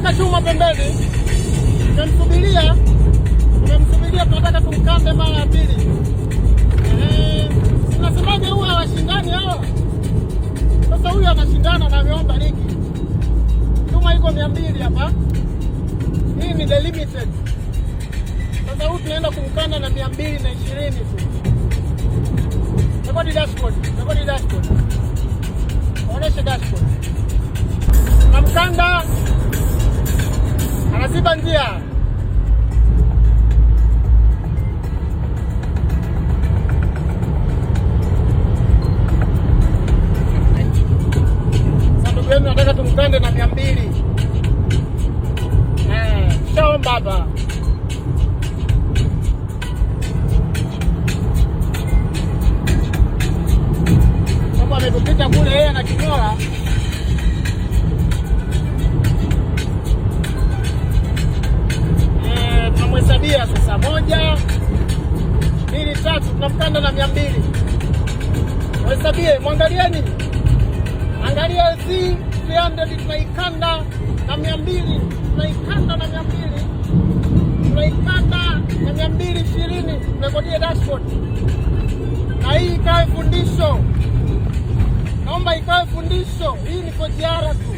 tumeweka chuma pembeni, tumemsubiria, tunataka tumkande mara ya pili. Tunasemaje, huwa hawashindani hawa. Sasa huyu anashindana na ameomba ligi. Chuma iko 200 hapa, hii ni the limited. Sasa huyu tunaenda kumkanda na 220 tu. Rekodi dashboard. Onesha dashboard. Namkanda, anaziba njia. Sanduku yenu nataka tumkande na 200. Shaomba hapa. Kama ametupita kule yeye na kinyola. Tunamhesabia sasa 1, 2, 3, tunamkanda na 200. Hesabie, mwangalieni. Angalia LC 300 tunaikanda na 200, tunaikanda na 200. Tunaikanda na 220, tumekodie dashboard. Na hii ikawe fundisho. Naomba ikawe fundisho. Hii ni kojiara tu.